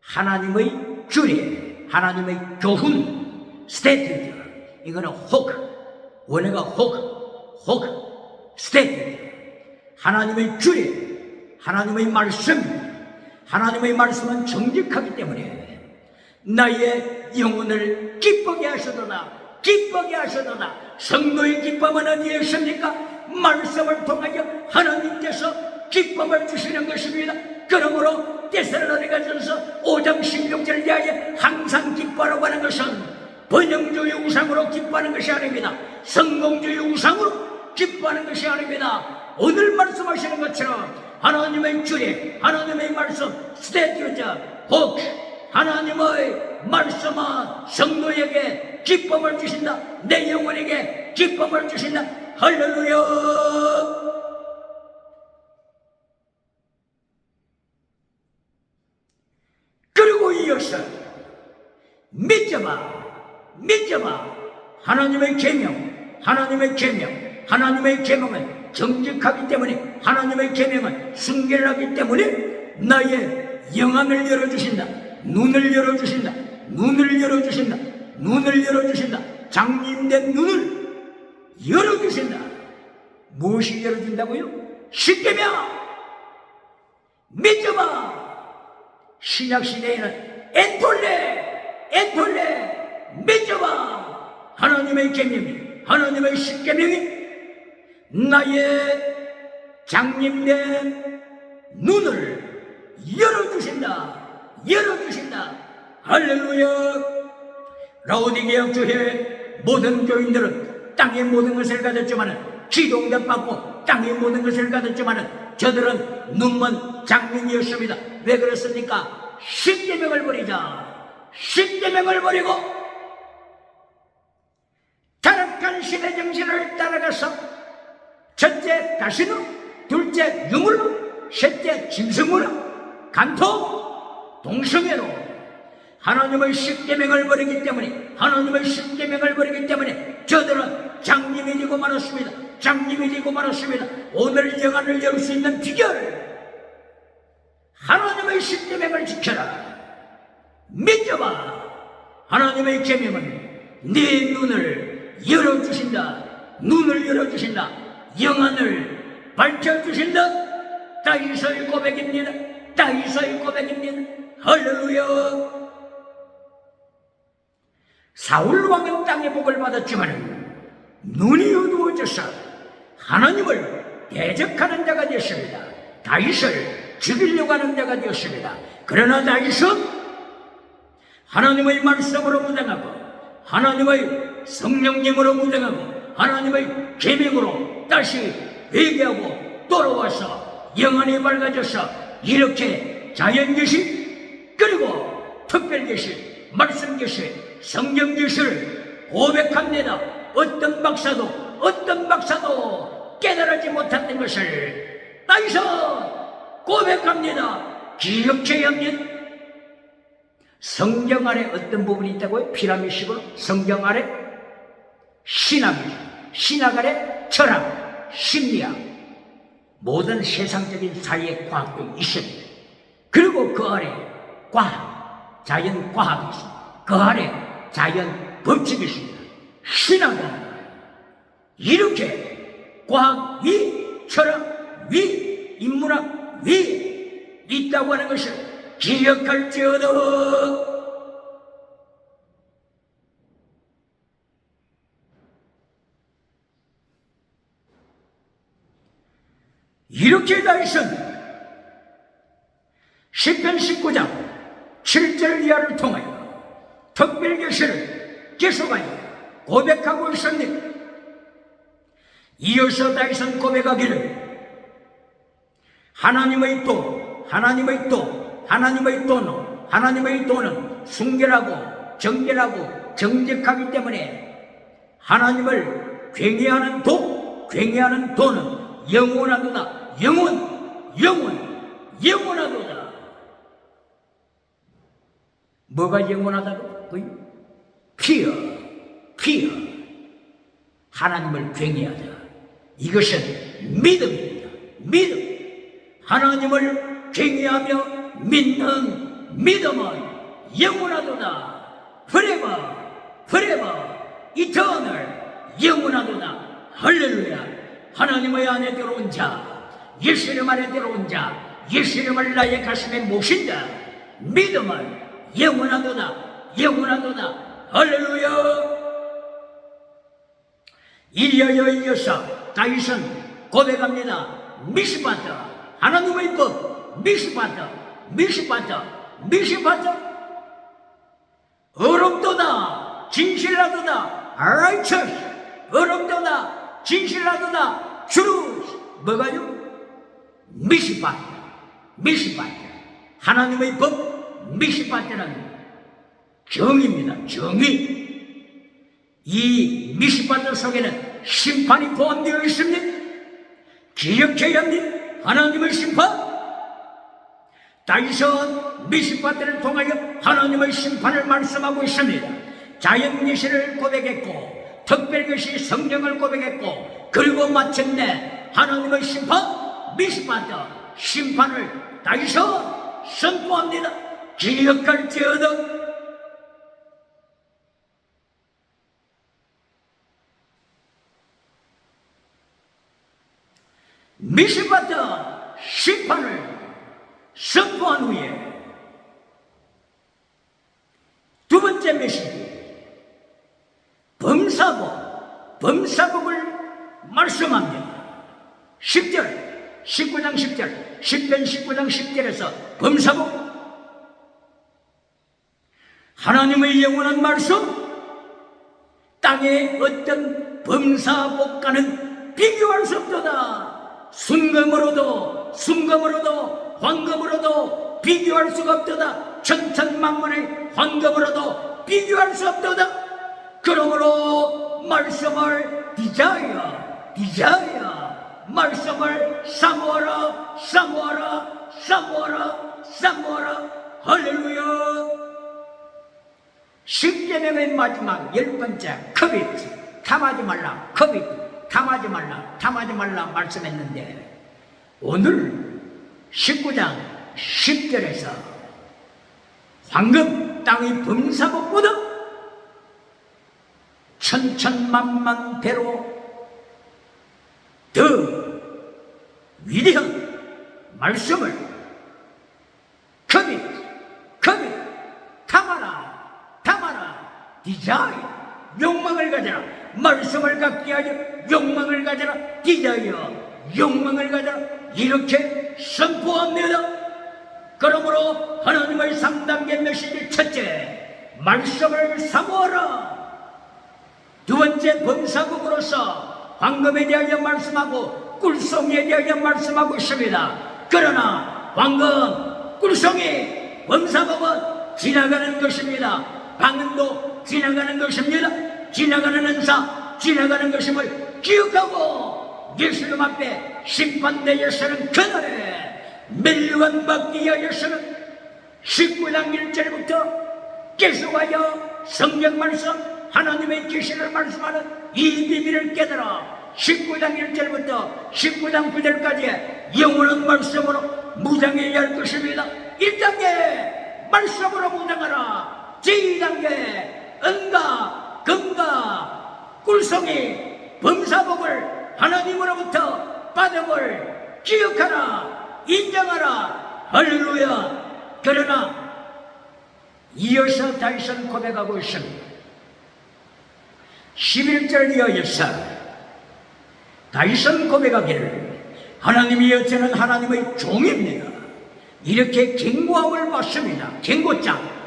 하나님의 규례, 하나님의 교훈. 스테티드 이거는 원어가 스테티드 하나님의 규례, 하나님의 말씀. 하나님의 말씀은 정직하기 때문에 나의 영혼을 기쁘게 하시도다. 성도의 기쁨은 어디에 있습니까? 말씀을 통하여 하나님께서 기쁨을 주시는 것입니다. 그러므로 데살로니가전서 5장 16절을 위하여 항상 기뻐하라고 하는 것은 번영주의 우상으로 기뻐하는 것이 아닙니다. 성공주의 우상으로 기뻐하는 것이 아닙니다. 오늘 말씀하시는 것처럼 하나님의 규례, 하나님의 말씀, 스테디오자, 하나님의 말씀은 성도에게 기쁨을 주신다. 내 영혼에게 기쁨을 주신다. 할렐루야. 그리고 이어서 믿어봐. 하나님의 계명, 하나님의 계명은 정직하기 때문에, 하나님의 계명은 순결하기 때문에 나의 영안을 열어주신다. 눈을 열어주신다. 장님된 눈을 열어주신다. 무엇이 열어준다고요? 십계명. 믿어봐. 신약시대에는 엔톨레 믿어봐. 하나님의 계명이, 하나님의 십계명이 나의 장님된 눈을 열어주신다. 할렐루야. 라오디게아 교회의 모든 교인들은 땅의 모든 것을 가졌지만은, 기도응답 받고 땅의 모든 것을 가졌지만은 저들은 눈먼 장님이었습니다. 왜 그렇습니까? 십계명을 버리고 타락한 신의 정신을 따라가서 첫째 다시노, 둘째 유물로, 셋째 짐승으로, 간통, 동성애로 하나님의 십계명을 버리기 때문에, 저들은 장님이 되고 말았습니다. 오늘 영안을 열 수 있는 비결, 하나님의 십계명을 지켜라. 믿어봐. 하나님의 계명은 네 눈을 열어주신다. 영안을 밝혀주신다. 다윗의 고백입니다. 할렐루야. 사울왕은 땅의 복을 받았지만 눈이 어두워져서 하나님을 대적하는 자가 되었습니다. 다윗을 죽이려고 하는 자가 되었습니다. 그러나 다윗은 하나님의 말씀으로 무장하고, 하나님의 성령님으로 무장하고, 하나님의 계명으로 다시 회개하고 돌아와서 영안이 밝아져서 이렇게 자연계시, 그리고 특별계시, 말씀계시, 성경계시를 고백합니다. 어떤 박사도 깨달지 못했던 것을 다윗은 고백합니다. 기억해야 합니다. 성경 안에 어떤 부분이 있다고요? 피라미식으로 성경 안에 신학 안에 철학, 심리학, 모든 세상적인 사회의 과학도 있습니다. 그리고 그 아래 과학, 자연 과학이 있습니다. 그 아래 자연 법칙이 있습니다. 신학은 이렇게 과학 위, 철학 위, 인문학 위 있다고 하는 것을 기억할지어다. 이렇게 다윗은 시편 19장 7절 이하를 통하여 특별계시를 계속하여 고백하고 있습니다. 이어서 다윗은 고백하기를 하나님의 도는 순결하고 정결하고 정직하기 때문에 하나님을 굉해하는 도, 굉해하는 도는 영원하도다. 영원하도다. 뭐가 영원하다고? 피어. 하나님을 굉해하다. 이것은 믿음입니다. 믿음. 하나님을 굉해하며 믿는 믿음은 영원하도다. forever, eternal, 영원하도다. 할렐루야. 하나님의 안에 들어온 자, 예수님 안에 들어온 자, 예수님을 나의 가슴에 모신 자, 믿음은 영원하도다. 할렐루야. 이어서 다윗은 고백합니다. 미스바트, 하나님의 법, 미스바트. 어렵도다, 진실하도다, righteous, 어렵도다, 진실하도다, truth. 뭐가요? 미스바트. 하나님의 법, 미스바트는 정의입니다. 정의. 이 미스바트 속에는 심판이 포함되어 있습니다. 기억해야 합니다. 하나님의 심판. 다윗은 미스바트를 통하여 하나님의 심판을 말씀하고 있습니다. 자연계시를 고백했고, 특별계시 성령을 고백했고, 그리고 마침내 하나님의 심판, 미스바트 심판을 다윗은 선포합니다. 기억할지어다. 미스바트 심판을 선포한 후에 두 번째 메시지, 범사복을 말씀합니다. 10절, 19장 10절, 10편 19장 10절에서 범사복, 하나님의 영원한 말씀, 땅의 어떤 범사복과는 비교할 수 없도다. 순금으로도 황금으로도 비교할 수가 없도다. 천천만만의 황금으로도 비교할 수 없도다. 그러므로 말씀을 디자이어 말씀을 사모하라. 할렐루야. 십계명의 마지막 10번째 커빗, 탐하지 말라. 탐하지 말라 말씀했는데, 오늘 19장 10절에서 황금 땅의 범사복보다 천천만만 배로 더 위대한 말씀을 커밋 탐하라 디자인, 욕망을 가져라. 말씀을 갖게 하여 욕망을 가져라. 디자이어, 욕망을 가져라. 이렇게 선포합니다. 그러므로 하나님의 3단계 메시지, 첫째, 말씀을 사모하라. 두 번째, 범사복으로서 황금에 대하여 말씀하고 꿀송이에 대하여 말씀하고 있습니다. 그러나 황금, 꿀송이, 범사복은 지나가는 것입니다. 방언도 지나가는 것입니다. 지나가는 은사, 지나가는 것임을 기억하고 예수님 앞에 심판되어서는 그날에 멸류관받기 위하여서는 19장 1절부터 계속하여 성경 말씀, 하나님의 계시를 말씀하는 이 비밀을 깨달아 19장 1절부터 19장 9절까지 영원한 말씀으로 무장해야 할 것입니다. 1단계 말씀으로 무장하라. 제2단계 은가, 금가, 꿀송이, 범사복을 하나님으로부터 받음을 기억하라, 인정하라. 할렐루야. 그러나 이어서 다윗은 고백하고 있습니다. 11절 이하여서 다윗은 고백하기를 하나님이 저는 하나님의 종입니다. 이렇게 경고함을 받습니다. 경고장,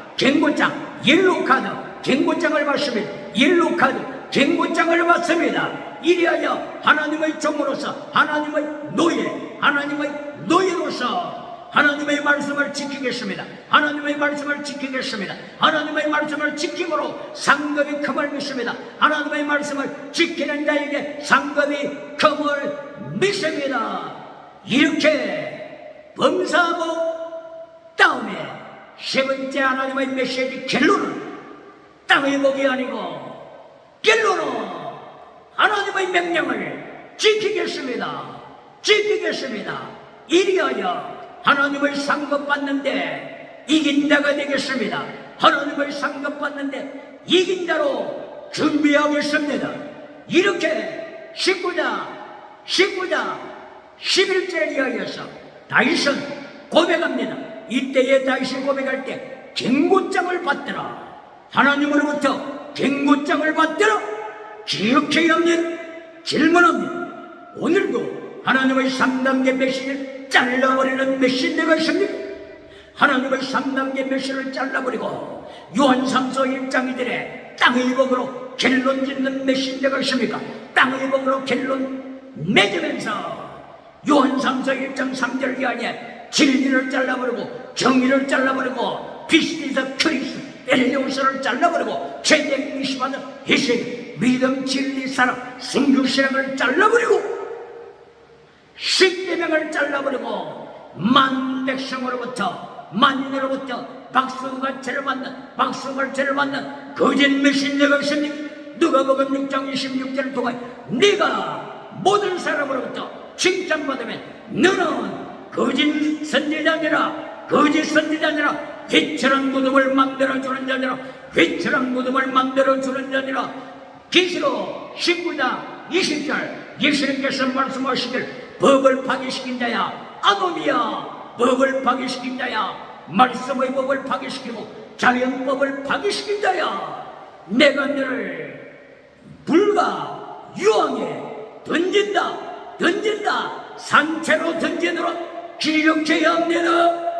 옐로카드, 경고장을 받습니다. 옐로카드, 경고장을 받습니다. 이리하여 하나님의 종으로서, 하나님의 노예로서 하나님의 말씀을 지키겠습니다. 하나님의 말씀을 지키겠습니다. 하나님의 말씀을 지킴으로 상급이 금을 믿습니다. 하나님의 말씀을 지키는 자에게 상급이 금을 믿습니다. 이렇게 범사하고 다음에 세 번째 하나님의 메시지 결론은 땅의 복이 아니고 결론은 하나님의 명령을 지키겠습니다. 지키겠습니다. 이리하여 하나님의 상급 받는데 이긴 자가 되겠습니다. 하나님의 상급 받는데 이긴 자로 준비하겠습니다. 이렇게 19장 11절에 의하여서 다윗은 고백합니다. 이때에 다윗이 고백할 때 경고장을 받더라. 하나님으로부터 경고장을 받더라. 기억해야 합니다. 질문합니다. 오늘도 하나님의 3단계 메시지를 잘라버리는 메시지가 있습니까? 하나님의 3단계 메시지를 잘라버리고 요한 3서 1장이들의 땅의 복으로 결론 짓는 메시지가 있습니까? 땅의 복으로 결론 맺으면서 요한 3서 1장 3절 이하에 진리를 잘라버리고 정의를 잘라버리고 비스티서 크리스 엘레오스를 잘라버리고 최대 미시받은 희생 믿음 진리 사랑 순교신앙을 잘라버리고 십계명을 잘라버리고 만 백성으로부터 만인으로부터 박수갈채를 받는 거짓 메신저가 있습니까? 누가복음 6장 26절을 통해 네가 모든 사람으로부터 칭찬받으면 너는 거짓 선지자니라 거짓 선지자니라 회철한 무덤을 만들어주는 자니라 회철한 무덤을 만들어주는 자니라. 계시록 19장 20절 예수님께서 말씀하시길 법을 파괴시킨 자야 아놈이야. 법을 파괴시킨 자야. 말씀의 법을 파괴시키고 자연법을 파괴시킨 자야. 내가 너를 불과 유황에 던진다 산채로 던지도록 기억해야 합니다.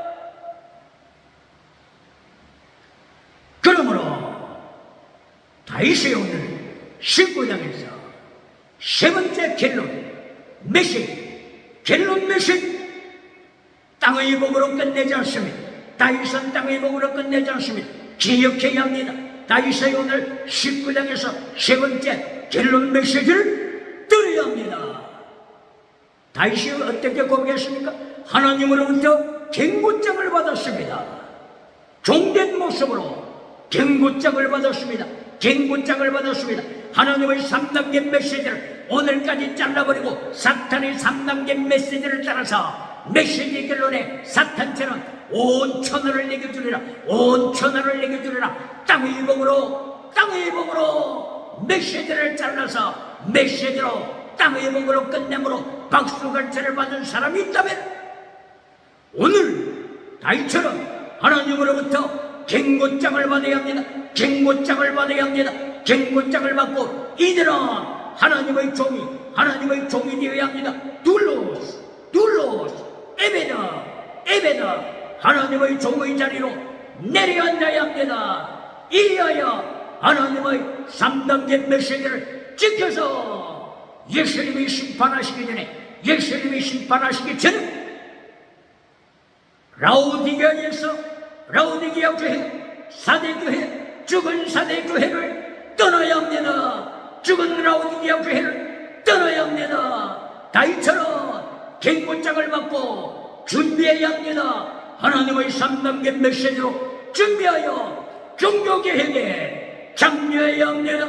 그러므로 다윗이 오늘 19장에서 세 번째 결론 메시지 땅의 복으로 끝내지 않습니다. 다윗은 땅의 복으로 끝내지 않습니다. 기억해야 합니다. 다윗이 오늘 19장에서 세 번째 결론 메시지를 들어야 합니다. 다윗이 어떻게 고백했습니까? 하나님으로부터 경고장을 받았습니다. 종된 모습으로 경고장을 받았습니다. 하나님의 3단계 메시지를 오늘까지 잘라버리고 사탄의 3단계 메시지를 따라서 메시지 결론에 사탄처럼 온 천하를 내겨주리라. 땅의 복으로 메시지를 잘라서 메시지로 땅의 복으로 끝내므로 박수갈채를 받은 사람이 있다면 오늘 다윗처럼 하나님으로부터 경고장을 받아야 합니다. 경고장을 받고 이들은 하나님의 종이 되어야 합니다. 둘로스 에베다 하나님의 종의 자리로 내려앉아야 합니다. 이리하여 하나님의 3단계 메시지를 지켜서 예수님이 심판하시기 전에 라오디게아 교회, 사대교회, 죽은 사대교회를 떠나야 합니다. 죽은 라오디게아 교회를 떠나야 합니다. 다윗처럼 경고장을 받고 준비해야 합니다. 하나님의 3단계 메시지로 준비하여 종교개혁에 참여해야 합니다.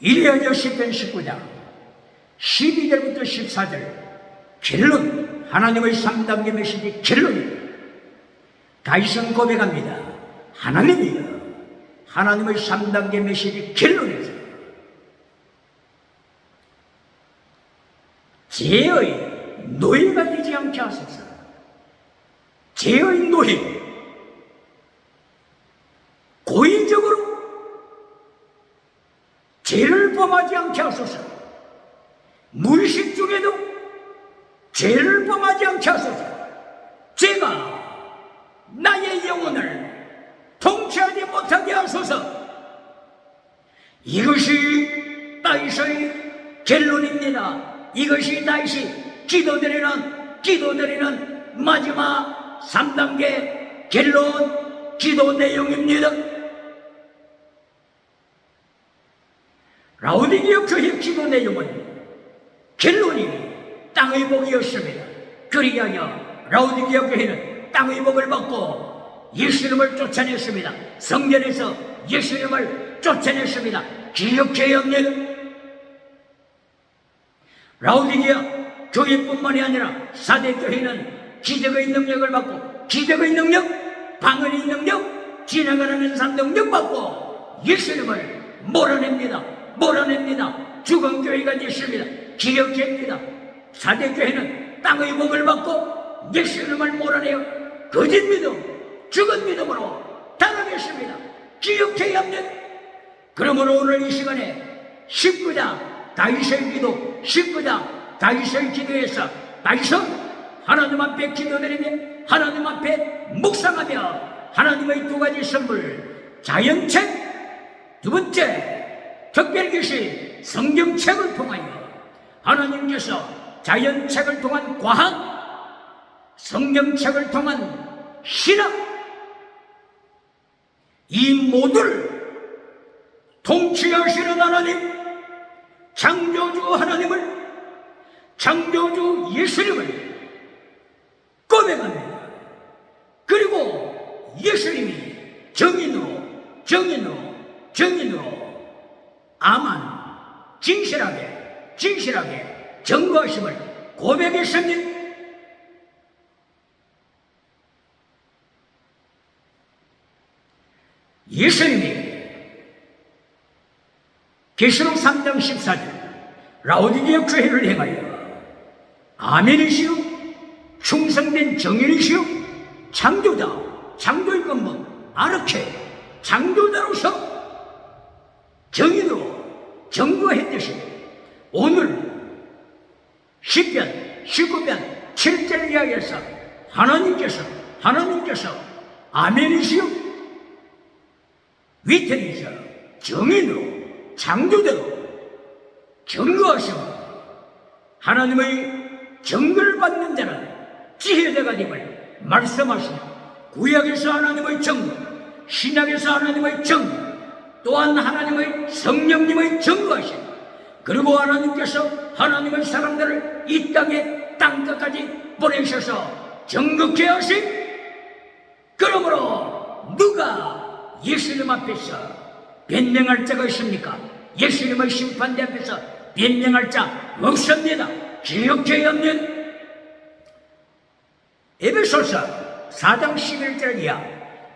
이리하여 시편 19장 12절부터 14절 결론, 하나님의 3단계 메시지 결론입니다. 다윗은 고백합니다. 하나님이여, 하나님의 3단계 메시지 결론에서 죄의 노예가 되지 않게 하소서. 죄의 노예, 고의적으로 죄를 범하지 않게 하소서. 무의식 중에도 죄를 범하지 않게 하소서. 죄가 나의 영혼을 통치하지 못하게 하소서. 이것이 다윗의 결론입니다. 이것이 다시 기도드리는 마지막 3단계 결론 기도 내용입니다. 라오디게아 교회 기도 내용은 결론이 땅의 복이었습니다. 그리하여 라오디게아 교회는 땅의 복을 받고 예수님을 쫓아냈습니다. 성전에서 예수님을 쫓아냈습니다. 기억해야 합니다. 라오디게아 교회뿐만이 아니라 사대 교회는 기적의 능력을 받고 기적의 능력, 방언의 능력, 지나가는 산 능력 받고 예수님을 몰아냅니다. 죽은 교회가 됐습니다. 기억합니다. 사대 교회는 땅의 복을 받고 예수님을 몰아내어 거짓 믿음, 죽은 믿음으로 달아냈습니다. 기억해야 합니다. 그러므로 오늘 이 시간에 19장 다윗의 기도, 19장 다윗의 기도에서 다윗은 하나님 앞에 기도드리며 하나님 앞에 묵상하며 하나님의 두 가지 선물, 자연책, 두 번째 특별계시 성경책을 통하여 하나님께서 자연책을 통한 과학, 성경책을 통한 신학, 이 모두를 통치하시는 하나님, 창조주 하나님을, 창조주 예수님을 고백합니다. 그리고 예수님이 정인으로 아만 진실하게 증거하심을 고백했습니다. 예수님이 계시록 3장 14절 라오디게아 교회를 행하여 아멘이시요 충성된 정인이시요 창조의 근본 아르케 창조자로서 정인으로 증거했듯이 오늘 10편 19편 7절 이하에서 하나님께서 아멘이시요 위태리시요 정인으로 창조대로 증거하시고 하나님의 증거를 받는 자는 지혜자가 됨을 말씀하시며 구약에서 하나님의 증거, 신약에서 하나님의 증거, 또한 하나님의 성령님의 증거하시고 그리고 하나님께서 하나님의 사람들을 이 땅까지 보내셔서 정극케 하신 그러므로 누가 예수님 앞에서 변명할 자가 있습니까? 예수님의 심판대 앞에서 변명할 자 없습니다. 기억해야 합니다. 에베소서 4장 11절 이하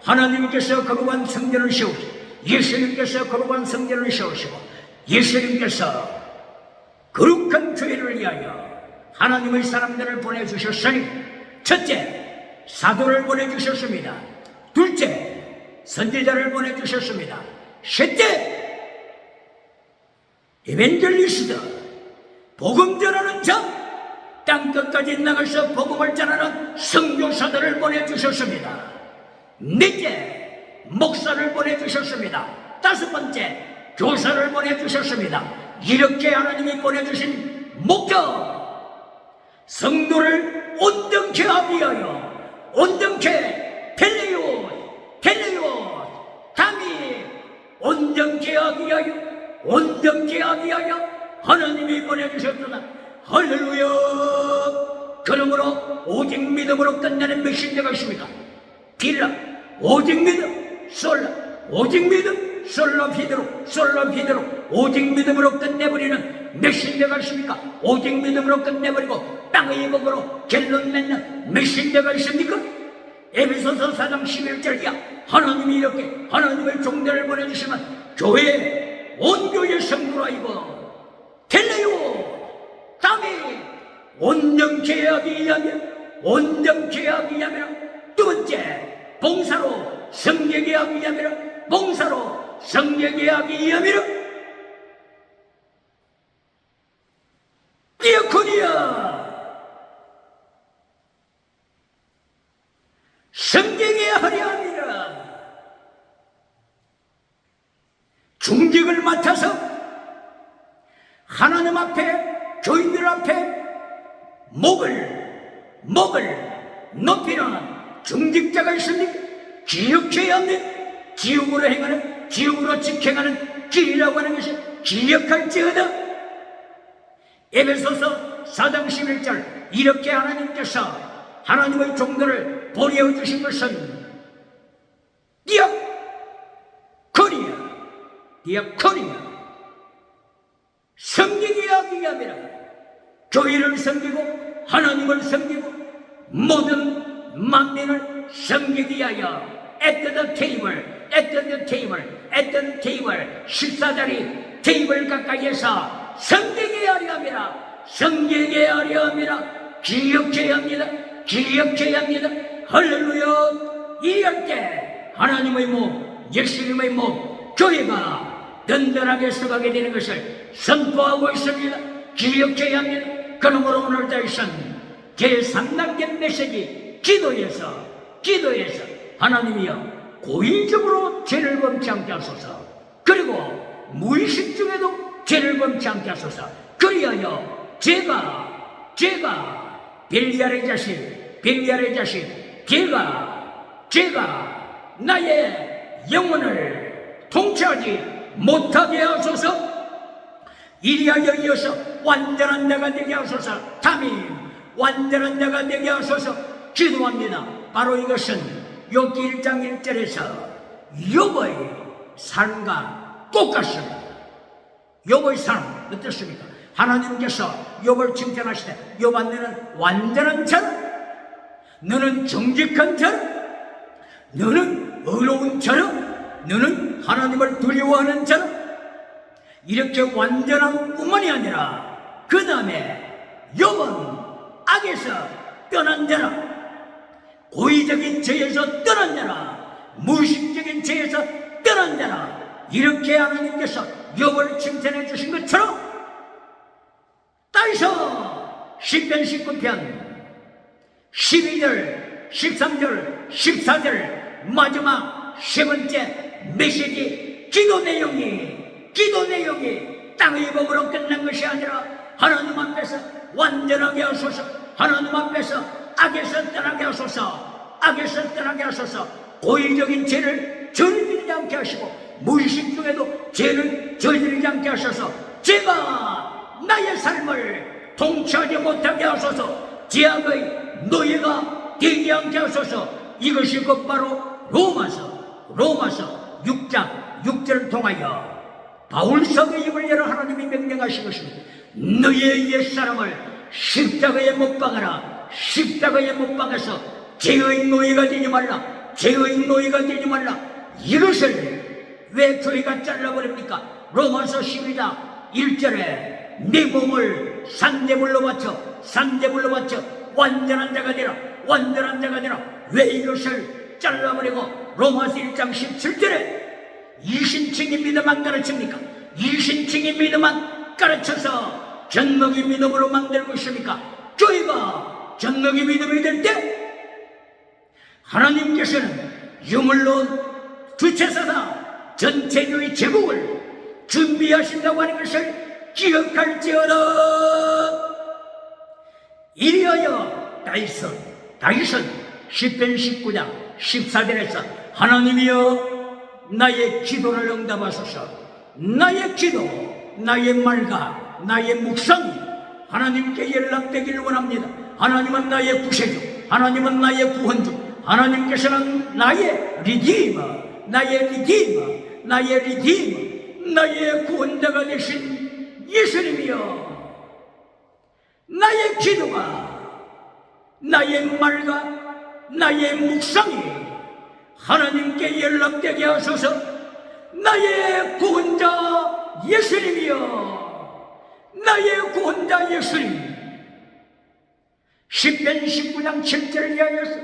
하나님께서 거룩한 성전을 세우시고 예수님께서 거룩한 성전을 세우시고 예수님께서 거룩한 교회를 위하여 하나님의 사람들을 보내주셨으니 첫째 사도를 보내주셨습니다. 둘째 선지자를 보내주셨습니다. 셋째 에벤젤리스트 복음 전하는 자 땅끝까지 나가서 복음을 전하는 선교사들을 보내주셨습니다. 넷째 목사를 보내주셨습니다. 다섯 번째 교사를 보내주셨습니다. 이렇게 하나님이 보내주신 목적 성도를 온전케 하기 위하여 온전케 텔레오 담이 온전케 하기 위하여 하나님이 보내주셨구나. 할렐루야. 그러므로 오직 믿음으로 끝내는 메신저가 있습니까? 빌라 오직 믿음, 솔라 오직 믿음, 솔라 피드로 오직 믿음으로 끝내버리는 메신저가 있습니까? 오직 믿음으로 끝내버리고 땅의 복으로 결론 맺는 메신저가 있습니까? 에베소서 4장 11절 이하 하나님이 이렇게 하나님의 종들을 보내주시면 교회 온 교회 성도라 이거 텔레요 땅이 온전케 하기 위하며 두 번째 봉사로 성례게 하기 위하며 디아코니아 성경에 하려 함이라. 중직을 맡아서 하나님 앞에, 교인들 앞에 목을 높이는 중직자가 있습니까? 기억해야 합니다. 지옥으로 행하는, 지옥으로 직행하는 길이라고 하는 것이 기억할지어다. 에베소서 4장 11절, 이렇게 하나님께서 하나님의 종들을 보내어 주신 것은 디아코니아, 섬기기 하기 아니라 교회를 섬기고 하나님을 섬기고 모든 만민을 섬기기 위하여 at the table 식사자리 테이블 가까이에서 섬기게 하려 함이라. 기억해야 합니다. 할렐루야. 이럴 때 하나님의 몸, 예수님의 몸, 교회가 든든하게 서가게 되는 것을 선포하고 있습니다. 기억해야 합니다. 그러므로 오늘 달선 제3단계 메시지 기도에서 하나님이여 고의적으로 죄를 범치 않게 하소서, 그리고 무의식 중에도 죄를 범치 않게 하소서. 그리하여 제가 벨리알의 자식 제가 나의 영혼을 통치하지 못하게 하소서. 이리하여 이어서 완전한 자가 되게 하소서. 담임 완전한 자가 되게 하소서. 기도합니다. 바로 이것은 욥기 1장 1절에서 욥의 삶과 똑같습니다. 욥의 삶 어떻습니까? 하나님께서 욥을 칭찬하시되 욥아, 너는 완전한 자라, 너는 정직한 자라, 너는 의로운 자라, 너는 하나님을 두려워하는 자라. 이렇게 완전한 뿐만이 아니라 그 다음에 욥은 악에서 떠난 자라, 고의적인 죄에서 떠난 자라, 무의식적인 죄에서 떠난 자라. 이렇게 하나님께서 욥을 칭찬해 주신 것처럼 따라서 시편 19편 12절, 13절, 14절 마지막 세 번째 메시지 기도 내용이 땅의 법으로 끝난 것이 아니라 하나님 앞에서 완전하게 하소서, 하나님 앞에서 악에서 떠나게 하소서, 고의적인 죄를 저지르지 않게 하시고 무의식 중에도 죄를 저지르지 않게 하셔서 제가 나의 삶을 통치하지 못하게 하소서, 제약의 노예가 되지 않게 하소서. 이것이 곧바로 로마서 6장 6절을 통하여 바울서의 입을 열어 하나님이 명령하신 것입니다. 너의 옛사람을 십자가에 못 박아라. 십자가에 못 박아서 죄의 노예가 되지 말라. 이것을 왜 교회가 잘라버립니까? 로마서 12장 1절에 내 몸을 산재물로 바쳐 완전한 자가 되라. 왜 이것을 잘라버리고 로마서 1장 17절에 이신칭이 믿음만 가르칩니까? 이신칭이 믿음만 가르쳐서 전먹이 믿음으로 만들고 있습니까? 교회가 전먹이 믿음이 될 때 하나님께서는 유물로 주체사상 전체주의 제국을 준비하신다고 하는 것을 기억할지어다. 이리하여 다윗은 시편 19장 14절에서 하나님이여 나의 기도를 응답하소서. 나의 기도, 나의 말과 나의 묵상이 하나님께 연락되기를 원합니다. 하나님은 나의 구세주, 하나님은 나의 구원주, 하나님께서는 나의 리디머, 나의 구원자가 되신 예수님이여, 나의 기도가, 나의 말과 나의 묵상이 하나님께 연락되게 하소서. 나의 구원자 예수님이여, 나의 구원자 예수님. 시편 19장 7절을 이하여서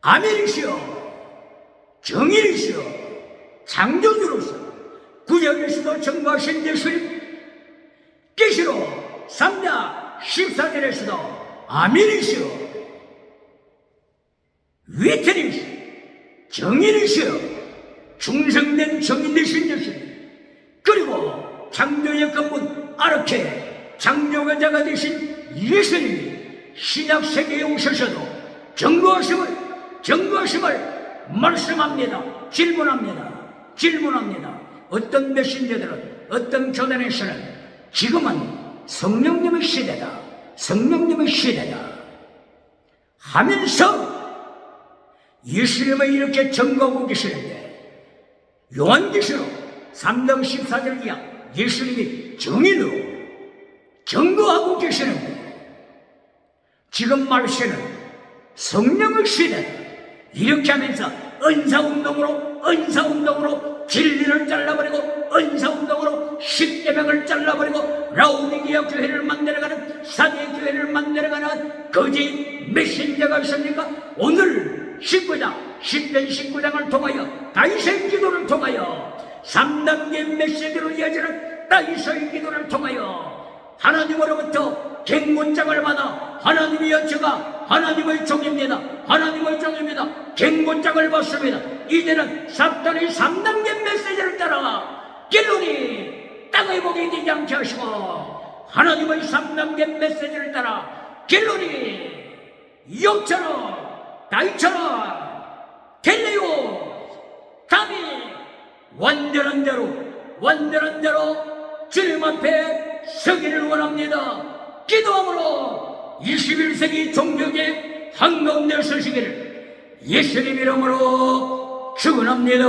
아멘이시여, 정인이시여, 창조주로서 구약에서도 정하신 예수님, 계시록 3장 14절에서도 아멘이시여, 위태리시여, 정인이시여, 충성된 정인 되신 예수님, 그리고 창조의 근본 까맣게 장려가자가 되신 예수님이 신약세계에 오셔서도 증거하심을 말씀합니다. 질문합니다. 어떤 메신저들은, 어떤 교단에서는 지금은 성령님의 시대다 하면서 예수님을 이렇게 증거하고 계시는데, 요한계시록 3장 14절 이하 예수님이 증인으로 증거하고 계시는데, 지금 말씀은 성령의 시대다 이렇게 하면서 은사운동으로 진리를 잘라버리고, 은사운동으로 십계명을 잘라버리고, 라오디게아 교회를 만들어가는, 사대 교회를 만들어가는 거짓 메신저가 있습니까? 오늘 10편 19장을 통하여, 다윗의 기도를 통하여, 3단계 메시지로 이어지는 다윗의 기도를 통하여 하나님으로부터 갱문장을 받아, 하나님이여 제가 하나님의 종입니다. 갱문장을 받습니다. 이제는 사탄의 3단계 메시지를 따라 길로니 땅의 복이 되지 않게 하시고, 하나님의 3단계 메시지를 따라 길로니 욥처럼, 다윗처럼, 델레오, 다윗 완전한 대로 주님 앞에 서기를 원합니다. 기도함으로 21세기 종교계 한가운데 서시기를 예수님 이름으로 축원합니다.